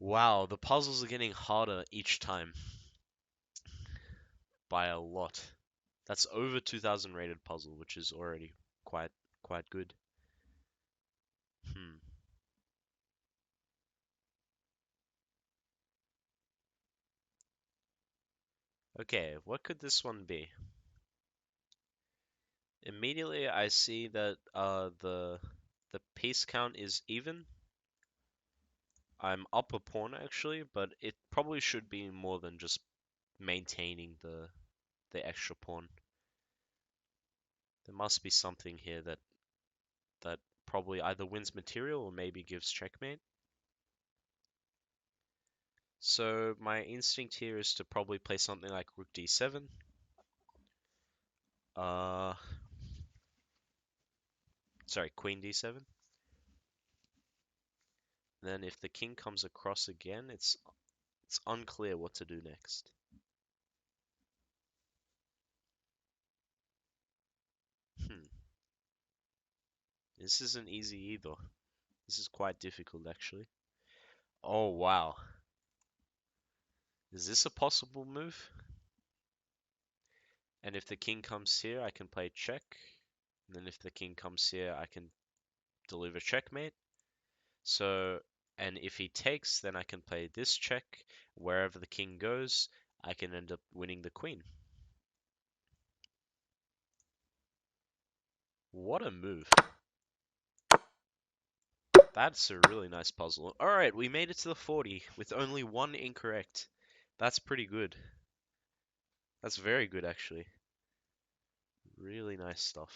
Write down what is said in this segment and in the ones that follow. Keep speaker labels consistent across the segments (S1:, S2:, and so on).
S1: Wow, the puzzles are getting harder each time by a lot. That's over 2000 rated puzzle, which is already quite good. Hmm. Okay, what could this one be? Immediately I see that the piece count is even. I'm up a pawn actually, but it probably should be more than just maintaining the extra pawn. There must be something here that probably either wins material or maybe gives checkmate. So my instinct here is to probably play something like Rook D7. Uh, sorry, Queen D7. Then if the king comes across again, it's unclear what to do next. Hmm. This isn't easy either. This is quite difficult actually. Oh wow. Is this a possible move? And if the king comes here, I can play check. And then if the king comes here, I can deliver checkmate. So, and if he takes, then I can play this check. Wherever the king goes, I can end up winning the queen. What a move. That's a really nice puzzle. Alright, we made it to the 40 with only one incorrect. That's pretty good. That's very good, actually. Really nice stuff.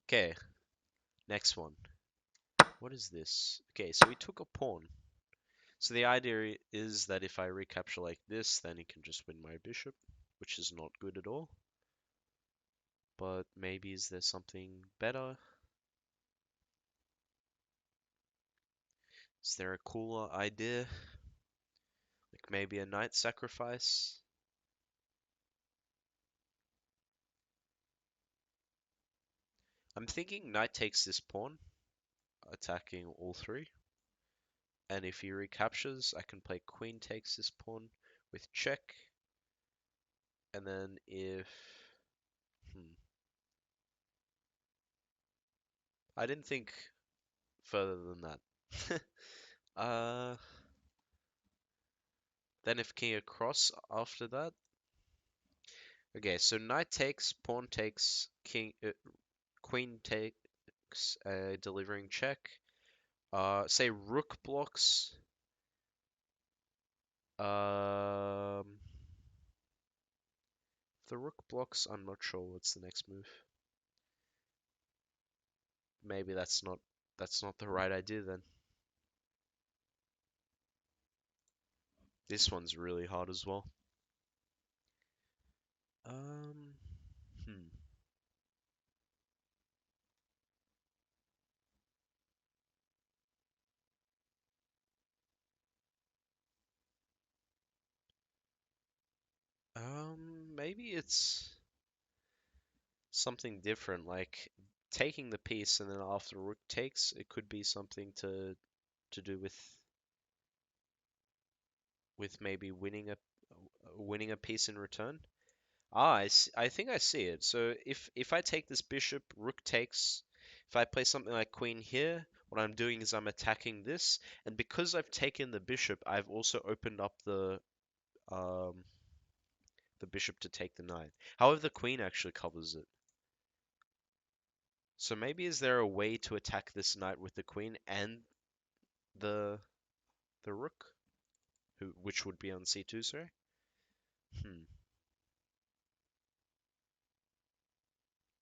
S1: Okay, next one. What is this? Okay, so we took a pawn. So the idea is that if I recapture like this, then he can just win my bishop, which is not good at all. But maybe is there something better? Is there a cooler idea? Like maybe a knight sacrifice? I'm thinking knight takes this pawn, attacking all three. And if he recaptures, I can play queen takes this pawn with check. And then if... Hmm, I didn't think further than that. uh, then if king across after that. Okay, so knight takes, pawn takes, queen takes, delivering check. Say rook blocks. Um, the rook blocks. I'm not sure what's the next move. Maybe that's not the right idea then. This one's really hard as well. Um, hmm. Maybe it's something different, like taking the piece and then after rook takes, it could be something to do with maybe winning a piece in return. Ah, I think I see it. So if I take this bishop, rook takes. If I play something like queen here, what I'm doing is I'm attacking this, and because I've taken the bishop, I've also opened up um the bishop to take the knight. However, the queen actually covers it. So maybe is there a way to attack this knight with the queen and the the rook, which would be on c2, sorry? Hmm.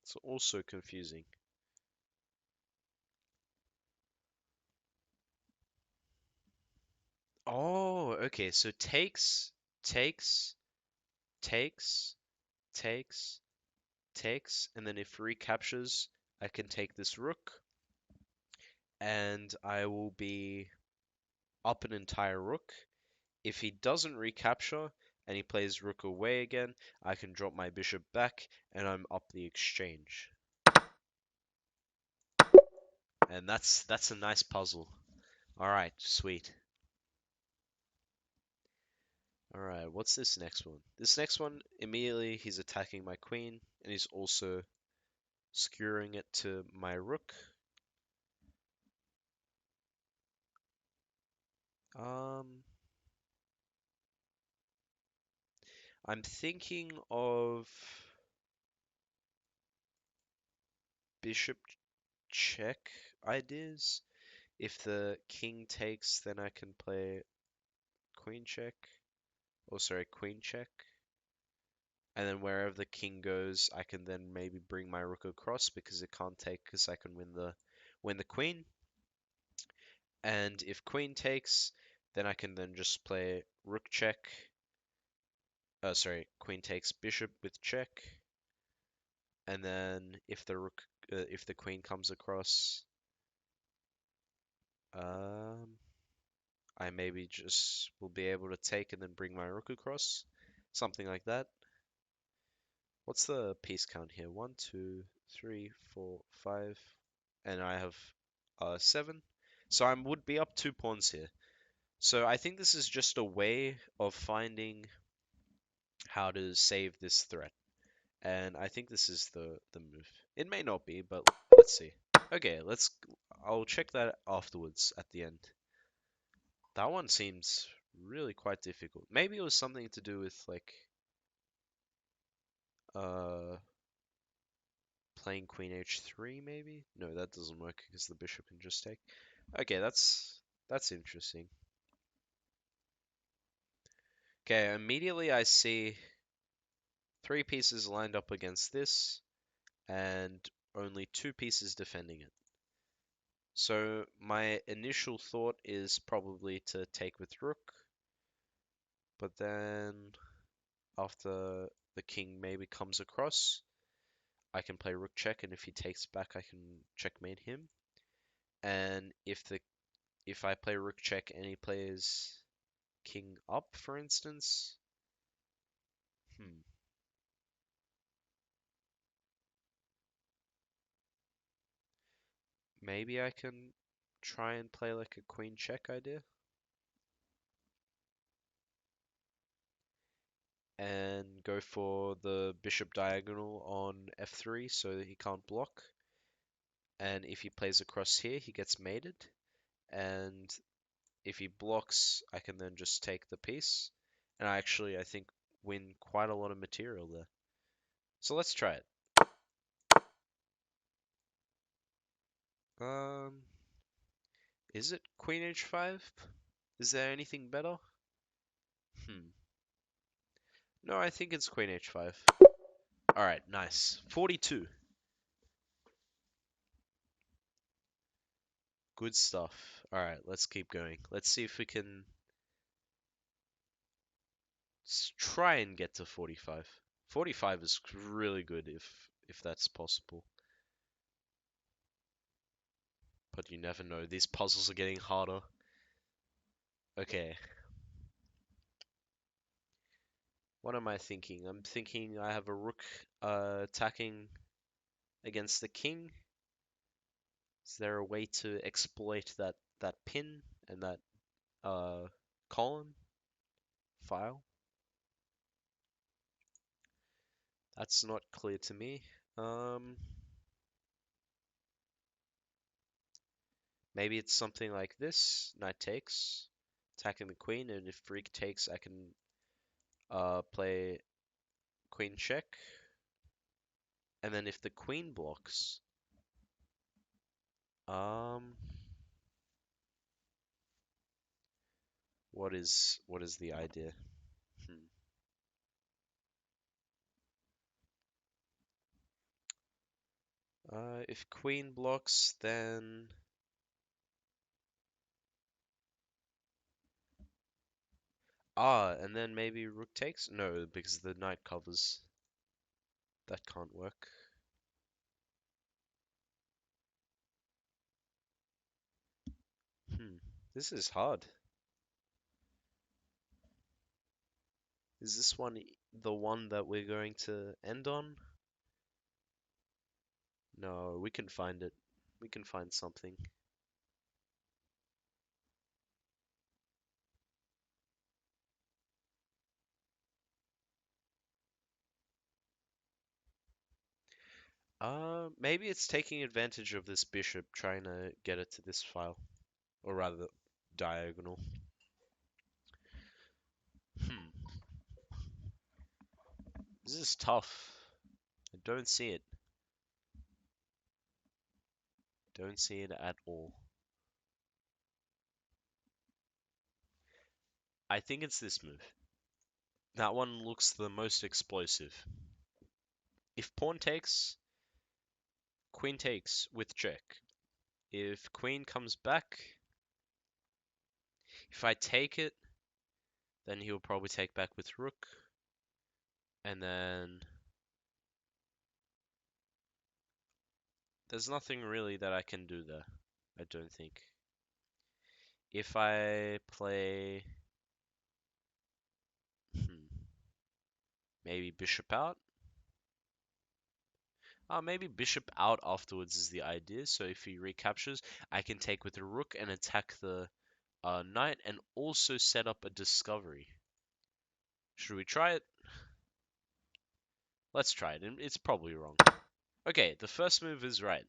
S1: It's also confusing. Oh, okay. So takes, takes, takes, takes, and then if recaptures, I can take this rook, and I will be up an entire rook. If he doesn't recapture and he plays rook away again, I can drop my bishop back, and I'm up the exchange. And that's a nice puzzle. All right, sweet. Alright, what's this next one? This next one, immediately he's attacking my queen, and he's also skewering it to my rook. Um, I'm thinking of bishop check ideas. If the king takes, then I can play queen check. Oh, sorry, queen check. And then wherever the king goes, I can then maybe bring my rook across because it can't take because I can win the queen. And if queen takes, then I can then just play rook check. Sorry, queen takes bishop with check. And then if the queen comes across, um, I maybe just will be able to take and then bring my rook across, something like that. What's the piece count here? One, two, three, four, five, and I have seven. So I would be up 2 pawns here. So I think this is just a way of finding how to save this threat. And I think this is the move. It may not be, but let's see. Okay, I'll check that afterwards at the end. That one seems really quite difficult. Maybe it was something to do with like uh playing queen h3 maybe? No, that doesn't work because the bishop can just take. Okay, that's interesting. Okay, immediately I see three pieces lined up against this and only two pieces defending it. So my initial thought is probably to take with rook, but then after the king maybe comes across, I can play rook check, and if he takes back, I can checkmate him. And if I play rook check and he plays king up, for instance, hmm, maybe I can try and play like a queen check idea and go for the bishop diagonal on f3 so that he can't block. And if he plays across here, he gets mated. And if he blocks, I can then just take the piece. And I think, win quite a lot of material there. So let's try it. Um, is it queen h5? Is there anything better? Hmm. No, I think it's queen h5. Alright, nice. 42. Good stuff. Alright, let's keep going. Let's see if we can try and get to 45. 45 is really good if that's possible. But you never know. These puzzles are getting harder. Okay. What am I thinking? I'm thinking I have a rook attacking against the king. Is there a way to exploit that pin and that uh column file? That's not clear to me. Um, Maybe it's something like this. Knight takes, attacking the queen, and if Greek takes, I can play queen check. And then if the queen blocks, um, what is the idea? Hmm. If queen blocks, then and then maybe rook takes? No, because the knight covers. That can't work. Hmm. This is hard. Is this one the one that we're going to end on? No, we can find it. We can find something. Maybe it's taking advantage of this bishop, trying to get it to this file, or rather, diagonal. Hmm. This is tough. I don't see it. Don't see it at all. I think it's this move. That one looks the most explosive. If pawn takes, queen takes with check. If queen comes back, if I take it, then he'll probably take back with rook. And then there's nothing really that I can do there, I don't think. If I play maybe bishop out. Maybe bishop out afterwards is the idea. So if he recaptures, I can take with the rook and attack the knight and also set up a discovery. Should we try it? Let's try it. It's probably wrong. Okay, the first move is right.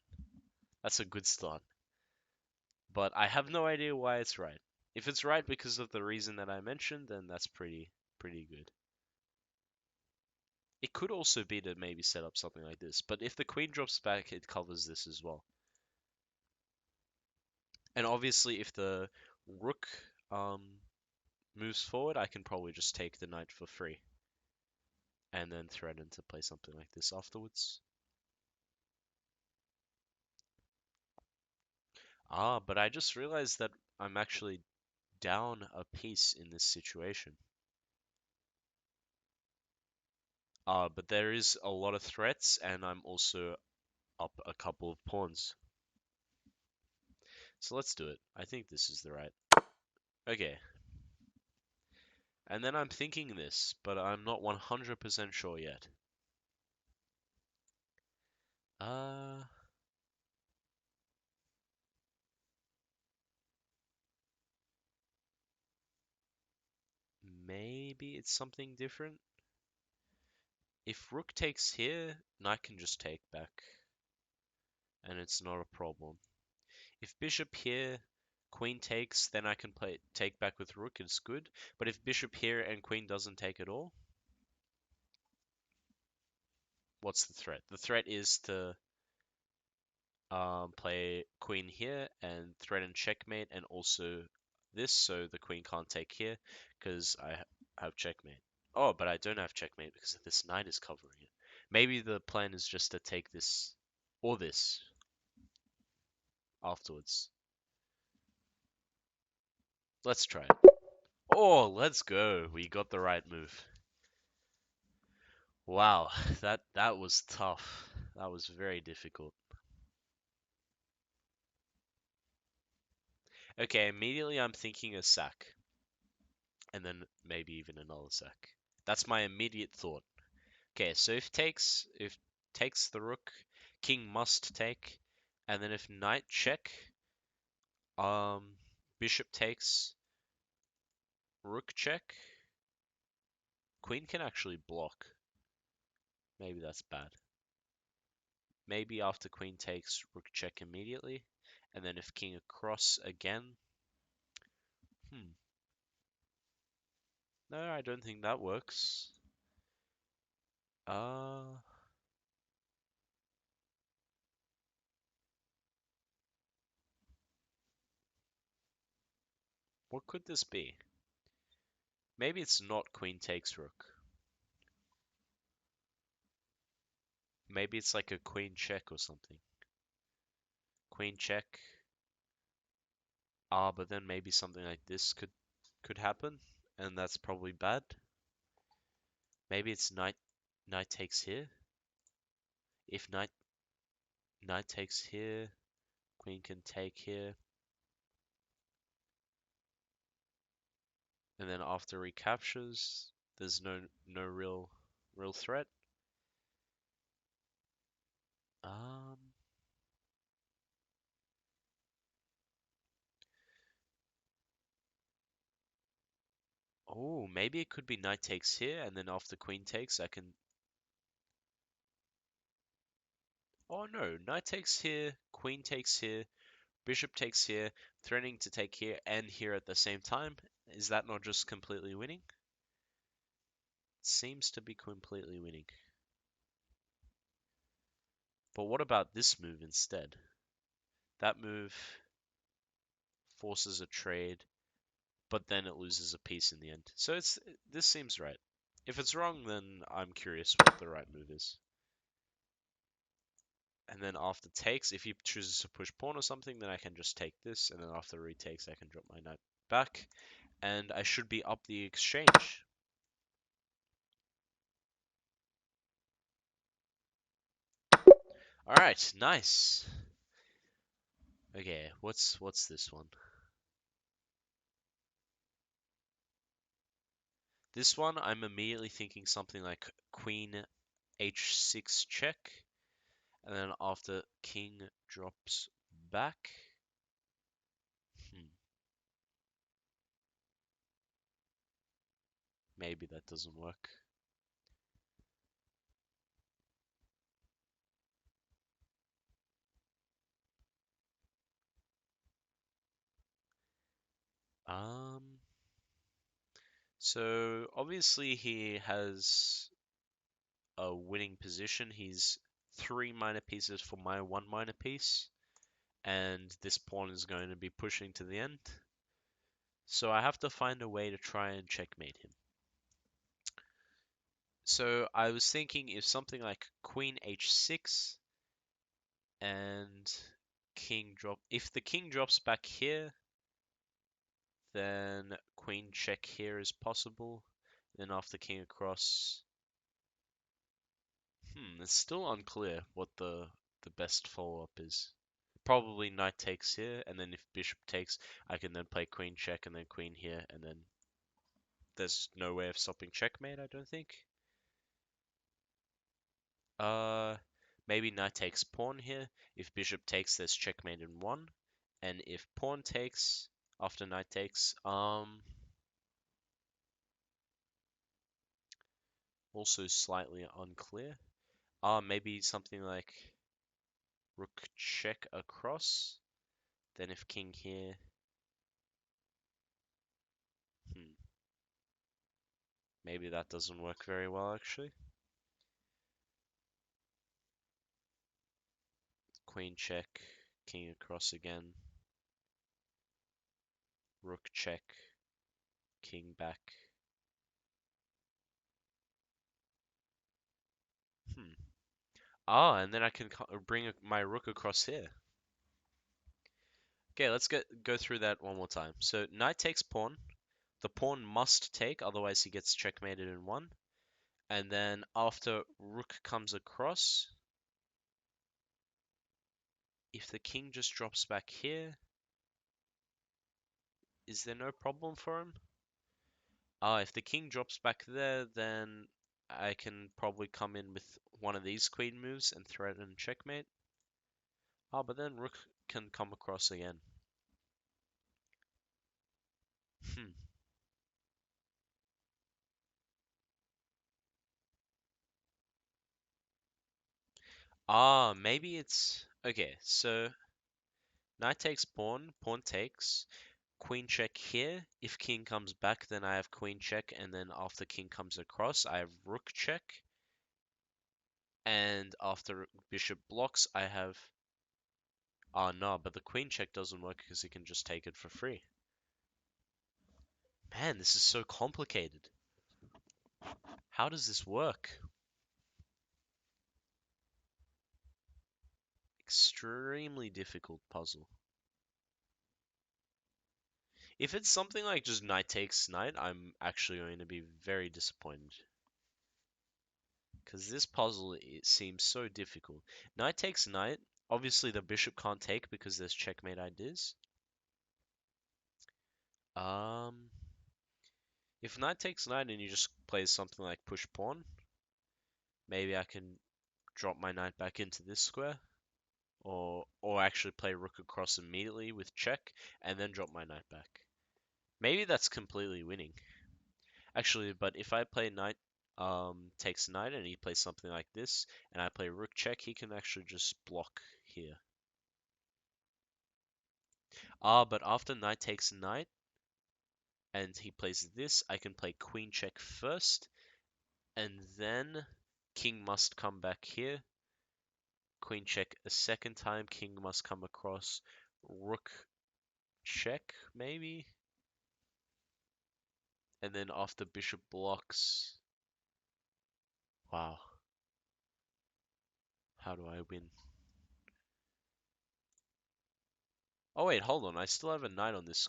S1: That's a good start. But I have no idea why it's right. If it's right because of the reason that I mentioned, then that's pretty good. It could also be to maybe set up something like this, but if the queen drops back, it covers this as well. And obviously, if the rook moves forward, I can probably just take the knight for free and then threaten to play something like this afterwards. But I just realized that I'm actually down a piece in this situation. But there is a lot of threats, and I'm also up a couple of pawns. So let's do it. I think this is the right. Okay. And then I'm thinking this, but I'm not 100% sure yet. Uh, Maybe it's something different. If rook takes here, knight can just take back, and it's not a problem. If bishop here, queen takes, then I can play take back with rook, it's good. But if bishop here and queen doesn't take at all, what's the threat? The threat is to play queen here and threaten checkmate, and also this, so the queen can't take here because I have checkmate. Oh, but I don't have checkmate because this knight is covering it. Maybe the plan is just to take this or this afterwards. Let's try it. Oh, let's go. We got the right move. Wow, that was tough. That was very difficult. Okay, immediately I'm thinking a sack. And then maybe even another sack. That's my immediate thought. Okay, so if takes the rook, king must take, and then if knight check, bishop takes, rook check, queen can actually block. Maybe that's bad. Maybe after queen takes, rook check immediately, and then if king across again. No, I don't think that works. Uh, what could this be? Maybe it's not queen takes rook. Maybe it's like a queen check or something. Queen check. But then maybe something like this could happen, and that's probably bad. Maybe it's knight takes here. If knight takes here, queen can take here, and then after recaptures, there's no real threat. Um, oh, maybe it could be knight takes here, and then after queen takes, I can. Oh no, knight takes here, queen takes here, bishop takes here, threatening to take here and here at the same time. Is that not just completely winning? Seems to be completely winning. But what about this move instead? That move forces a trade, but then it loses a piece in the end. So this seems right. If it's wrong, then I'm curious what the right move is. And then after takes, if he chooses to push pawn or something, then I can just take this, and then after retakes, I can drop my knight back, and I should be up the exchange. All right, nice. Okay, what's this one? This one, I'm immediately thinking something like queen h6 check, and then after king drops back. Maybe that doesn't work. So obviously he has a winning position. He's 3 minor pieces for my 1 minor piece, and this pawn is going to be pushing to the end. So I have to find a way to try and checkmate him. So I was thinking if something like queen h6 and if the king drops back here, then queen check here is possible. Then after king across, it's still unclear what the best follow-up is. Probably knight takes here, and then if bishop takes, I can then play queen check and then queen here, and then there's no way of stopping checkmate, I don't think. Uh, Maybe knight takes pawn here. If bishop takes, there's checkmate in one, and if pawn takes after knight takes, also slightly unclear. Maybe something like rook check across. Then if king here, maybe that doesn't work very well actually. Queen check, king across again, rook check, king back. And then I can bring my rook across here. Okay, let's go through that one more time. So knight takes pawn. The pawn must take, otherwise he gets checkmated in one. And then after rook comes across, if the king just drops back here, is there no problem for him? If the king drops back there, then I can probably come in with one of these queen moves and threaten checkmate. But then rook can come across again. Hmm. Maybe it's... Okay, so knight takes pawn, pawn takes, queen check here. If king comes back, then I have queen check, and then after king comes across, I have rook check. And after bishop blocks, I have... no, but the queen check doesn't work because he can just take it for free. Man, this is so complicated. How does this work? Extremely difficult puzzle. If it's something like just knight takes knight, I'm actually going to be very disappointed. Because this puzzle, it seems so difficult. Knight takes knight. Obviously, the bishop can't take because there's checkmate ideas. If knight takes knight and you just play something like push pawn, maybe I can drop my knight back into this square. Or actually play rook across immediately with check, and then drop my knight back. Maybe that's completely winning. Actually, but if I play knight takes knight and he plays something like this, and I play rook check, he can actually just block here. But after knight takes knight, and he plays this, I can play queen check first, and then king must come back here. Queen check a second time, king must come across, rook check, maybe? And then after bishop blocks... Wow. How do I win? Oh wait, hold on. I still have a knight on this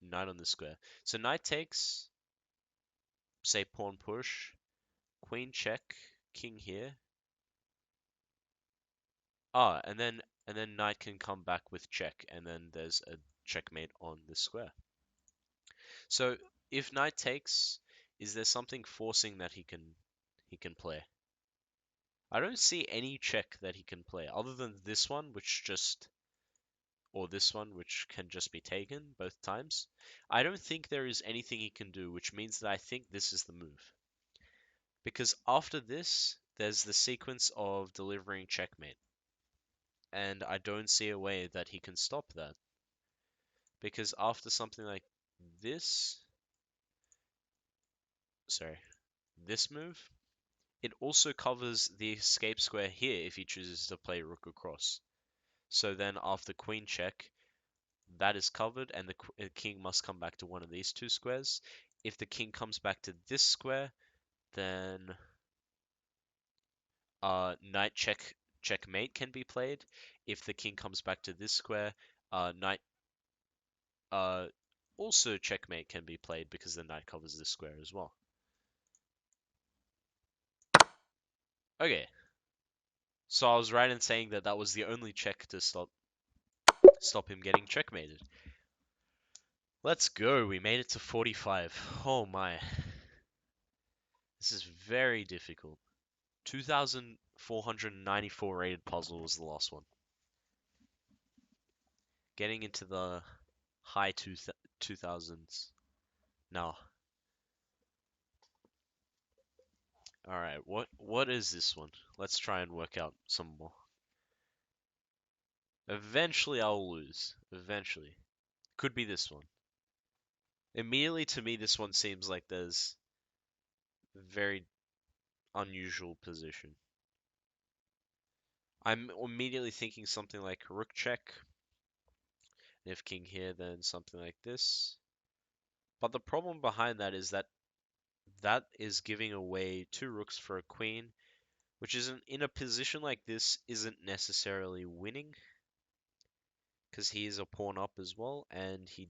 S1: knight on this square. So knight takes, say pawn push, queen check, king here. And then knight can come back with check, and then there's a checkmate on this square. So if knight takes, is there something forcing that he can play? I don't see any check that he can play other than this one, which just or this one, which can just be taken both times. I don't think there is anything he can do, which means that I think this is the move. Because after this, there's the sequence of delivering checkmate. And I don't see a way that he can stop that. Because after something like this, sorry, this move, it also covers the escape square here if he chooses to play rook across. So then after queen check, that is covered, and the king must come back to one of these two squares. If the king comes back to this square, then knight checkmate can be played. If the king comes back to this square, knight also checkmate can be played because the knight covers this square as well. Okay, so I was right in saying that that was the only check to stop him getting checkmated. Let's go. We made it to 45. Oh my. This is very difficult. 2,494 rated puzzle was the last one. Getting into the high 2000s. Now, alright, what is this one? Let's try and work out some more. Eventually I'll lose. Eventually. Could be this one. Immediately to me this one seems like there's a very unusual position. I'm immediately thinking something like rook check. And if king here, then something like this. But the problem behind that is that that is giving away two rooks for a queen, which isn't in a position like this isn't necessarily winning, because he is a pawn up as well, and he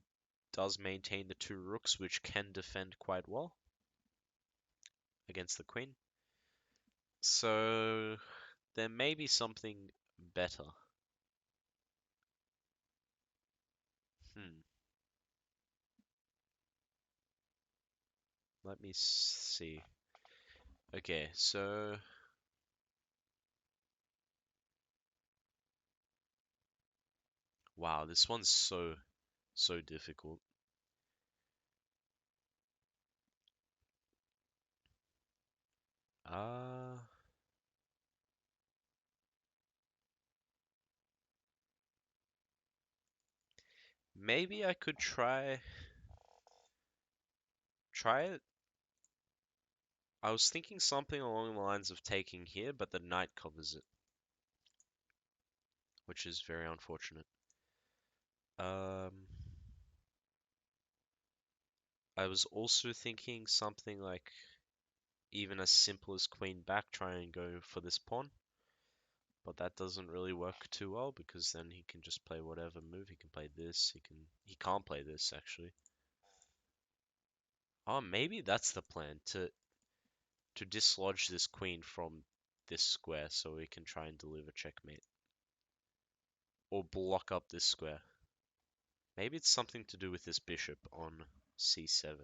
S1: does maintain the two rooks, which can defend quite well against the queen. So there may be something better. Hmm. Let me see. Okay, so wow, this one's so difficult. Uh Maybe I could try it. I was thinking something along the lines of taking here, but the knight covers it, which is very unfortunate. Um, I was also thinking something like even as simple as queen back, try and go for this pawn. But that doesn't really work too well because then he can just play whatever move. He can play this. He can't play this actually. Oh, maybe that's the plan to dislodge this queen from this square so we can try and deliver checkmate or block up this square. Maybe it's something to do with this bishop on c7.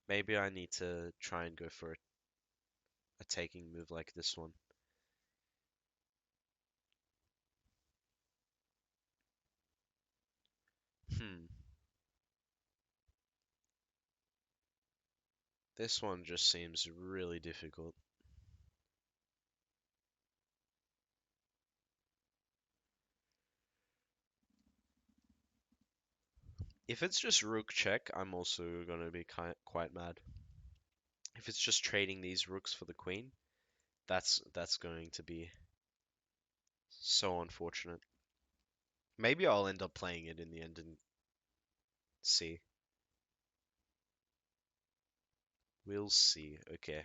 S1: Maybe I need to try and go for a taking move like this one. Hmm. This one just seems really difficult. If it's just rook check, I'm also gonna be quite mad. If it's just trading these rooks for the queen, that's going to be so unfortunate. Maybe I'll end up playing it in the end and see. We'll see. Okay.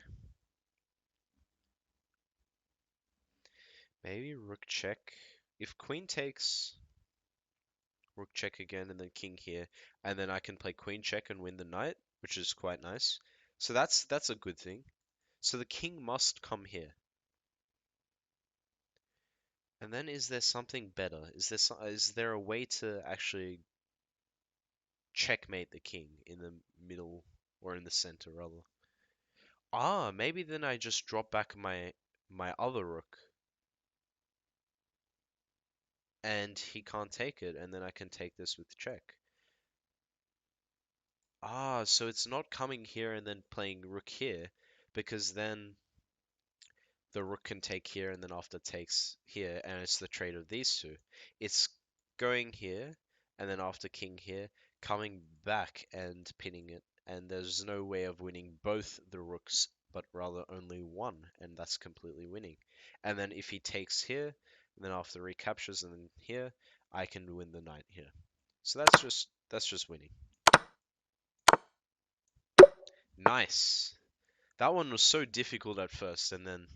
S1: Maybe rook check. If queen takes, rook check again, and then king here, and then I can play queen check and win the knight, which is quite nice. So that's a good thing. So the king must come here. And then is there something better? Is there a way to actually checkmate the king in the middle or in the center rather? Ah, maybe then I just drop back my other rook and he can't take it, and then I can take this with check. Ah, so it's not coming here and then playing rook here, because then the rook can take here and then after takes here, and it's the trade of these two. It's going here and then after king here, coming back and pinning it, and there's no way of winning both the rooks, but rather only one, and that's completely winning. And then if he takes here, and then after recaptures and then here, I can win the knight here. So that's just winning. Nice. That one was so difficult at first, and then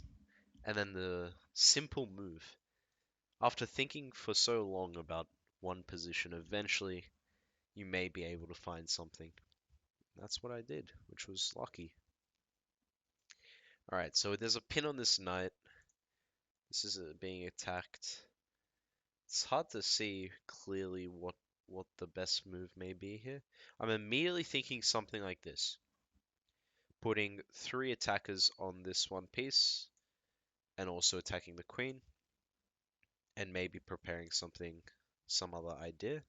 S1: the simple move. After thinking for so long about one position, eventually you may be able to find something. That's what I did, which was lucky. Alright, so there's a pin on this knight. This is being attacked. It's hard to see clearly what the best move may be here. I'm immediately thinking something like this. Putting 3 attackers on this one piece, and also attacking the queen, and maybe preparing some other idea.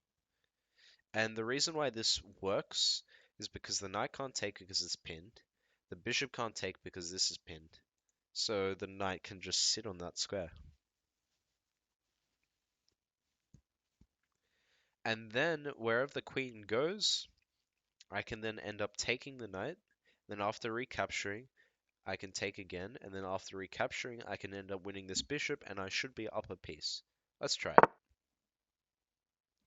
S1: And the reason why this works is because the knight can't take it because it's pinned. The bishop can't take because this is pinned. So the knight can just sit on that square. And then wherever the queen goes, I can then end up taking the knight. Then after recapturing, I can take again. And then after recapturing, I can end up winning this bishop and I should be up a piece. Let's try it.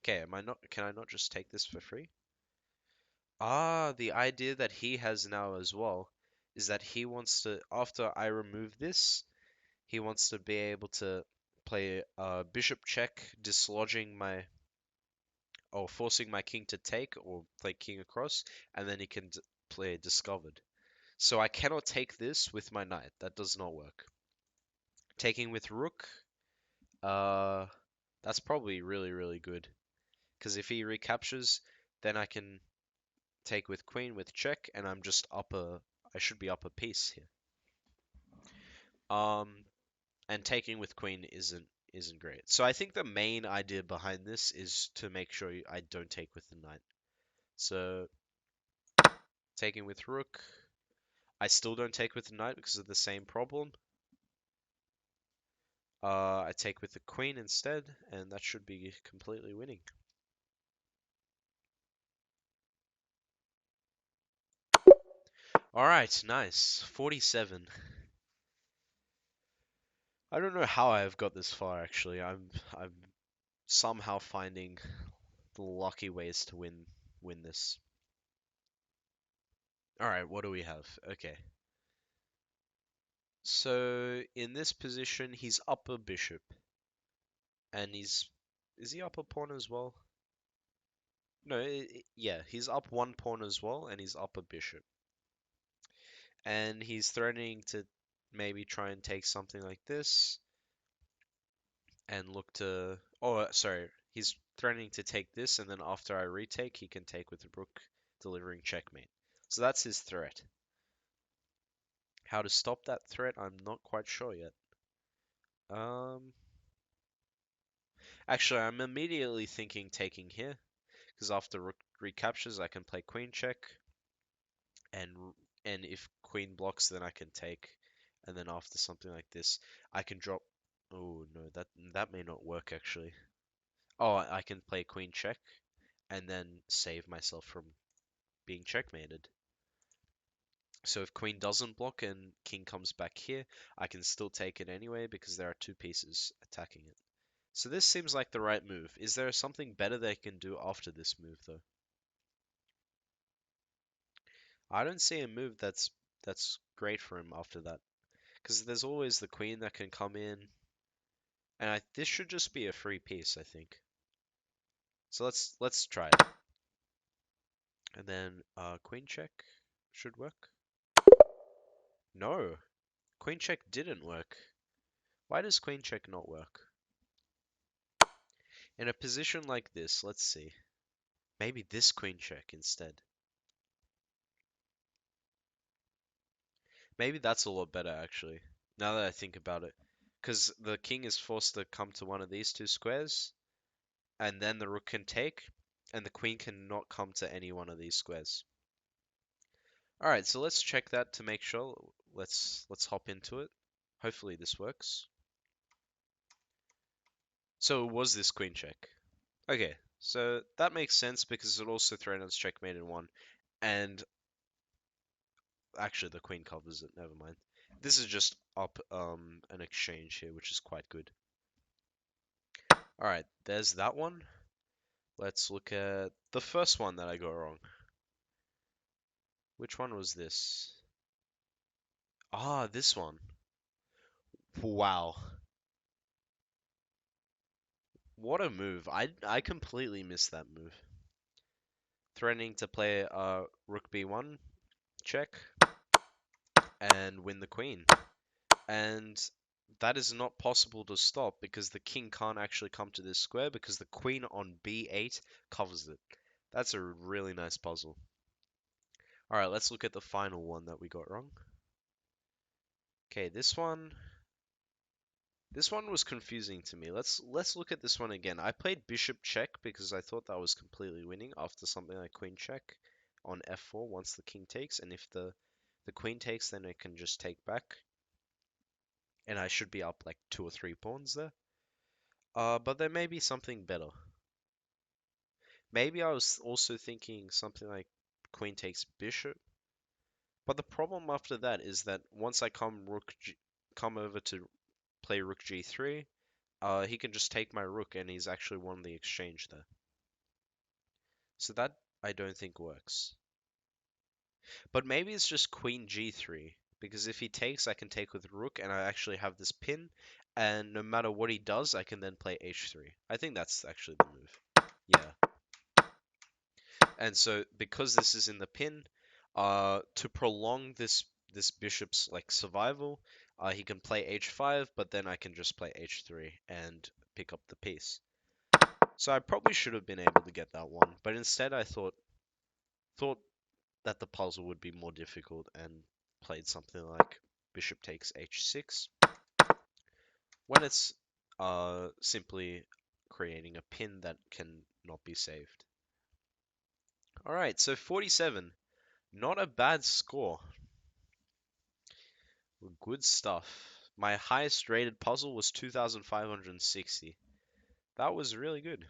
S1: Okay, can I not just take this for free? Ah, the idea that he has now as well is that he wants to, after I remove this, he wants to be able to play bishop check, dislodging my, or forcing my king to take, or play king across, and then he can play discovered. So I cannot take this with my knight. That does not work. Taking with rook, uh, that's probably really, really good. Because if he recaptures, then I can take with queen with check, and I'm just up a. I should be up a piece here. And taking with queen isn't great. So I think the main idea behind this is to make sure I don't take with the knight. So taking with rook, I still don't take with the knight because of the same problem. I take with the queen instead, and that should be completely winning. All right, nice. 47. I don't know how I have got this far actually. I'm somehow finding the lucky ways to win this. All right, what do we have? Okay. So in this position, he's up a bishop, and is he up a pawn as well? No, yeah, he's up one pawn as well, and he's up a bishop, and he's threatening to maybe try and take something like this, and look to. Oh, sorry, he's threatening to take this, and then after I retake, he can take with the rook, delivering checkmate. So that's his threat. How to stop that threat, I'm not quite sure yet. Um, Actually, I'm immediately thinking taking here, because after rook recaptures, I can play queen check and and if queen blocks, then I can take, and then after something like this, I can drop. Oh no, that may not work actually. Oh, I can play queen check, and then save myself from being checkmated. So if queen doesn't block and king comes back here, I can still take it anyway because there are two pieces attacking it. So this seems like the right move. Is there something better they can do after this move though? I don't see a move that's great for him after that. Because there's always the queen that can come in, and this should just be a free piece, I think. So let's try it. And then queen check should work. No, queen check didn't work. Why does queen check not work? In a position like this, let's see. Maybe this queen check instead. Maybe that's a lot better actually, now that I think about it. Because the king is forced to come to one of these two squares, and then the rook can take, and the queen cannot come to any one of these squares. Alright, so let's check that to make sure. Let's hop into it. Hopefully this works. So it was this queen check. Okay, so that makes sense because it also threatens checkmate in one. And actually the queen covers it, never mind. This is just up an exchange here, which is quite good. Alright, there's that one. Let's look at the first one that I got wrong. Which one was this? Ah, this one. Wow. What a move. I completely missed that move. Threatening to play rook b1 check and win the queen. And that is not possible to stop because the king can't actually come to this square because the queen on b8 covers it. That's a really nice puzzle. Alright, let's look at the final one that we got wrong. Okay, this one was confusing to me. Let's look at this one again. I played bishop check because I thought that was completely winning after something like queen check on f4 once the king takes, and if the queen takes, then it can just take back, and I should be up like 2 or 3 pawns there. But there may be something better. Maybe I was also thinking something like queen takes bishop, but the problem after that is that once I come over to play rook g3, he can just take my rook and he's actually won the exchange there. So that I don't think works. But maybe it's just queen g3, because if he takes, I can take with rook and I actually have this pin, and no matter what he does, I can then play h3. I think that's actually the move. Yeah. And so because this is in the pin, to prolong this bishop's like survival, he can play h5, but then I can just play h3 and pick up the piece. So I probably should have been able to get that one, but instead I thought that the puzzle would be more difficult and played something like bishop takes h6 when it's simply creating a pin that can not be saved. Alright, so 47. Not a bad score. Good stuff. My highest rated puzzle was 2560. That was really good.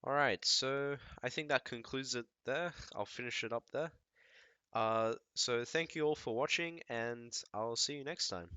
S1: Alright, so I think that concludes it there. I'll finish it up there. So thank you all for watching, and I'll see you next time.